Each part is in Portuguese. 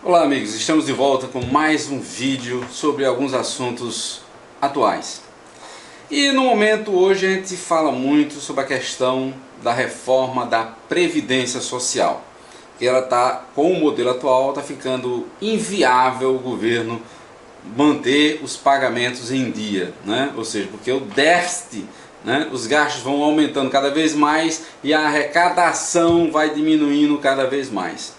Olá amigos, estamos de volta com mais um vídeo sobre alguns assuntos atuais. E no momento hoje a gente fala muito sobre a questão da reforma da Previdência Social. Que ela está, com o modelo atual, está ficando inviável o governo manter os pagamentos em dia, né? Ou seja, porque o déficit, né? Os gastos vão aumentando cada vez mais e a arrecadação vai diminuindo cada vez mais.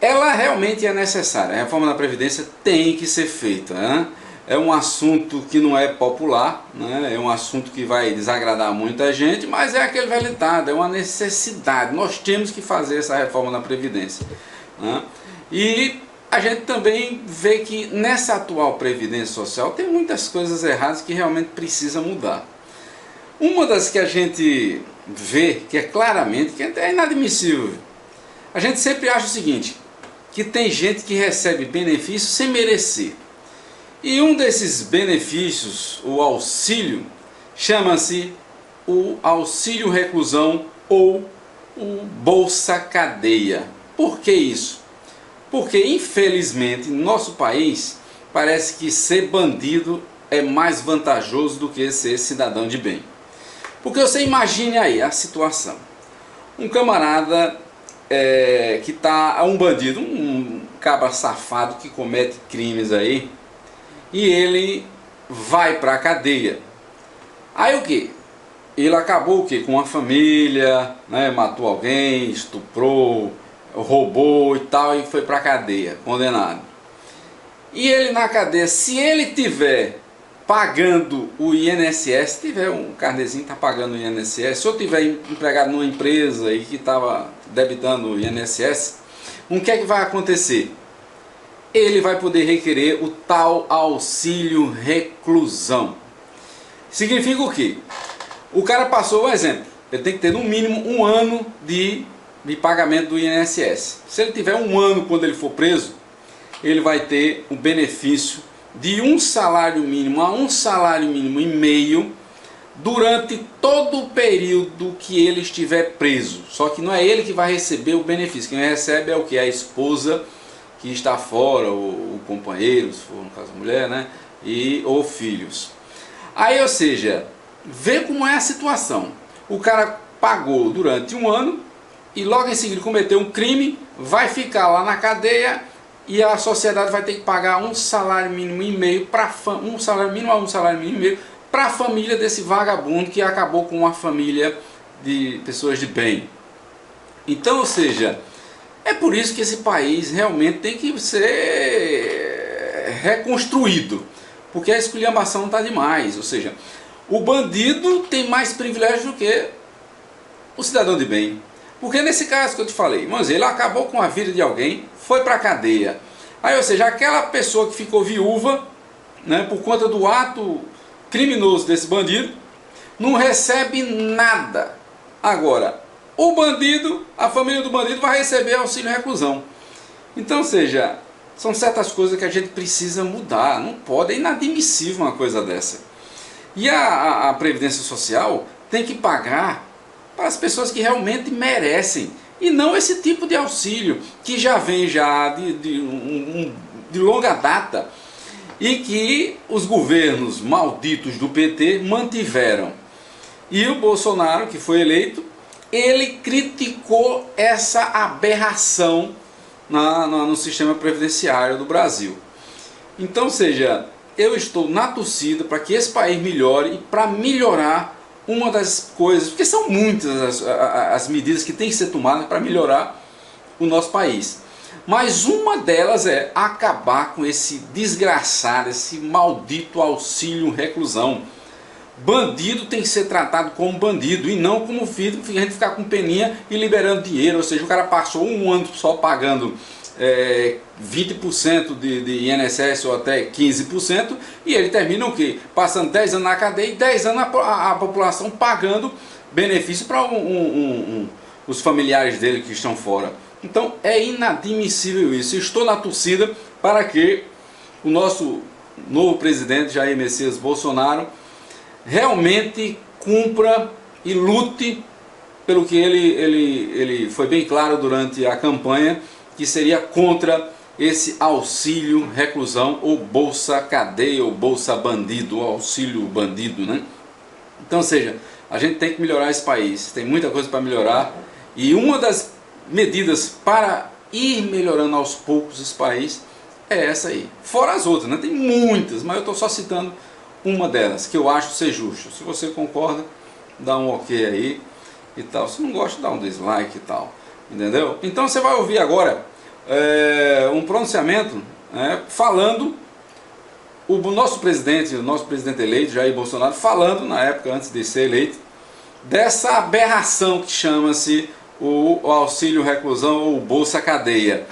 Ela realmente é necessária, a reforma da Previdência tem que ser feita, né? É um assunto que não é popular, né? É um assunto que vai desagradar muita gente, mas é aquele velho ditado, é uma necessidade, nós temos que fazer essa reforma da Previdência, né? E a gente também vê que nessa atual Previdência Social tem muitas coisas erradas que realmente precisa mudar. Uma das que a gente vê, que é claramente, que é inadmissível, a gente sempre acha o seguinte, que tem gente que recebe benefícios sem merecer. E um desses benefícios, o auxílio, chama-se o auxílio reclusão ou o Bolsa Cadeia. Por que isso? Porque infelizmente no nosso país parece que ser bandido é mais vantajoso do que ser cidadão de bem. Porque você imagine aí a situação. Um camarada que tá um bandido, um cabra safado que comete crimes aí, e ele vai para a cadeia. Aí o que? Ele acabou o que? Com a família, né? Matou alguém, estuprou, roubou e tal, e foi para a cadeia, condenado. E ele na cadeia, se ele tiver pagando o INSS, se tiver um carnezinho que está pagando o INSS, se eu tiver empregado numa empresa e que estava debitando o INSS, o que é que vai acontecer? Ele vai poder requerer o tal auxílio reclusão. Significa o quê? O cara passou, um exemplo, ele tem que ter no mínimo um ano de pagamento do INSS. Se ele tiver um ano quando ele for preso, ele vai ter um benefício de um salário mínimo a um salário mínimo e meio durante todo o período que ele estiver preso. Só que não é ele que vai receber o benefício, quem recebe é o que? A esposa que está fora, o companheiro, se for no caso a mulher, né? Ou filhos. Aí, ou seja, vê como é a situação. O cara pagou durante um ano e logo em seguida cometeu um crime, vai ficar lá na cadeia e a sociedade vai ter que pagar um salário mínimo e meio para um salário mínimo a um salário mínimo e meio para a família desse vagabundo que acabou com uma família de pessoas de bem. Então, ou seja, é por isso que esse país realmente tem que ser reconstruído, porque a esculhambação está demais. Ou seja, o bandido tem mais privilégios do que o cidadão de bem. Porque nesse caso que eu te falei, mas ele acabou com a vida de alguém, foi para a cadeia. Aí, ou seja, aquela pessoa que ficou viúva, né, por conta do ato criminoso desse bandido, não recebe nada. Agora, o bandido, a família do bandido vai receber auxílio reclusão. Então, ou seja, são certas coisas que a gente precisa mudar. Não pode, é inadmissível uma coisa dessa. E a Previdência Social tem que pagar para as pessoas que realmente merecem, e não esse tipo de auxílio que já vem já de longa data e que os governos malditos do PT mantiveram. E o Bolsonaro, que foi eleito, ele criticou essa aberração no sistema previdenciário do Brasil. Então, ou seja, eu estou na torcida para que esse país melhore e para melhorar uma das coisas, porque são muitas as medidas que têm que ser tomadas para melhorar o nosso país. Mas uma delas é acabar com esse desgraçado, esse maldito auxílio reclusão. Bandido tem que ser tratado como bandido e não como filho, a gente ficar com peninha e liberando dinheiro. Ou seja, o cara passou um ano só pagando 20% de INSS ou até 15%, e ele termina o quê? Passando 10 anos na cadeia e 10 anos a população pagando benefício para os familiares dele que estão fora. Então é inadmissível isso. Estou na torcida para que o nosso novo presidente Jair Messias Bolsonaro realmente cumpra e lute pelo que ele foi bem claro durante a campanha, que seria contra esse auxílio reclusão ou bolsa cadeia ou bolsa bandido, auxílio bandido, né? Então, ou seja, a gente tem que melhorar esse país, tem muita coisa para melhorar, e uma das medidas para ir melhorando aos poucos esse país é essa aí. Fora as outras, né? Tem muitas, mas eu estou só citando uma delas, que eu acho ser justo. Se você concorda, dá um ok aí e tal. Se não gosta, dá um dislike e tal. Entendeu? Então você vai ouvir agora um pronunciamento, falando o nosso presidente eleito, Jair Bolsonaro, falando na época antes de ser eleito, dessa aberração que chama-se o auxílio reclusão ou bolsa cadeia.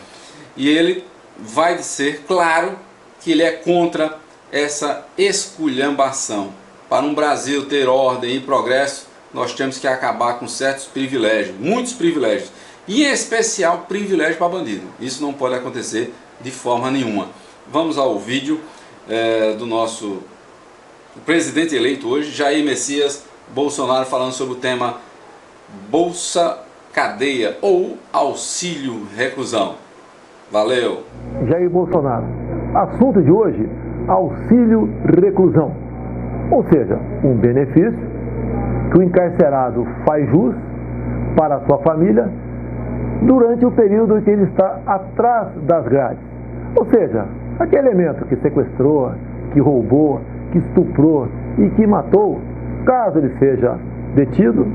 E ele vai dizer, claro, que ele é contra essa esculhambação. Para um Brasil ter ordem e progresso, nós temos que acabar com certos privilégios, muitos privilégios, e em especial privilégio para bandido. Isso não pode acontecer de forma nenhuma. Vamos ao vídeo do nosso presidente eleito hoje, Jair Messias Bolsonaro, falando sobre o tema bolsa cadeia ou auxílio reclusão. Valeu! Jair Bolsonaro, assunto de hoje, auxílio reclusão, ou seja, um benefício que o encarcerado faz jus para a sua família durante o período em que ele está atrás das grades. Ou seja, aquele elemento que sequestrou, que roubou, que estuprou e que matou, caso ele seja detido,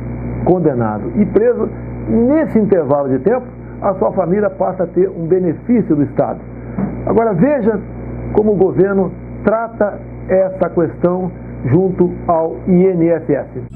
condenado e preso, nesse intervalo de tempo, a sua família passa a ter um benefício do Estado. Agora veja como o governo trata essa questão junto ao INSS.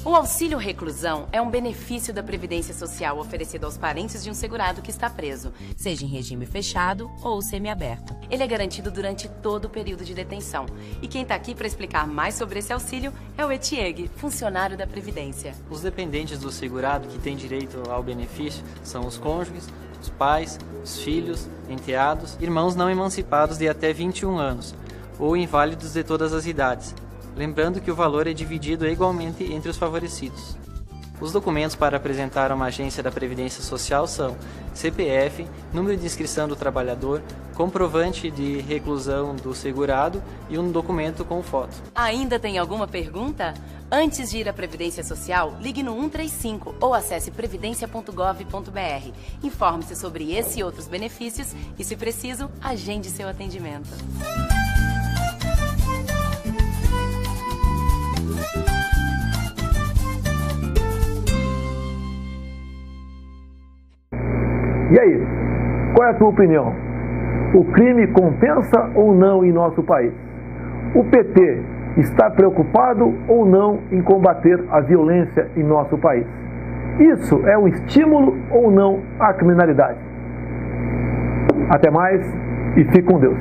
O auxílio reclusão é um benefício da Previdência Social oferecido aos parentes de um segurado que está preso, seja em regime fechado ou semiaberto. Ele é garantido durante todo o período de detenção. E quem está aqui para explicar mais sobre esse auxílio é o Etieg, funcionário da Previdência. Os dependentes do segurado que têm direito ao benefício são os cônjuges, os pais, os filhos, enteados, irmãos não emancipados de até 21 anos ou inválidos de todas as idades. Lembrando que o valor é dividido igualmente entre os favorecidos. Os documentos para apresentar a uma agência da Previdência Social são CPF, número de inscrição do trabalhador, comprovante de reclusão do segurado e um documento com foto. Ainda tem alguma pergunta? Antes de ir à Previdência Social, ligue no 135 ou acesse previdencia.gov.br. Informe-se sobre esse e outros benefícios e, se preciso, agende seu atendimento. E aí, qual é a tua opinião? O crime compensa ou não em nosso país? O PT está preocupado ou não em combater a violência em nosso país? Isso é um estímulo ou não à criminalidade? Até mais e fique com Deus.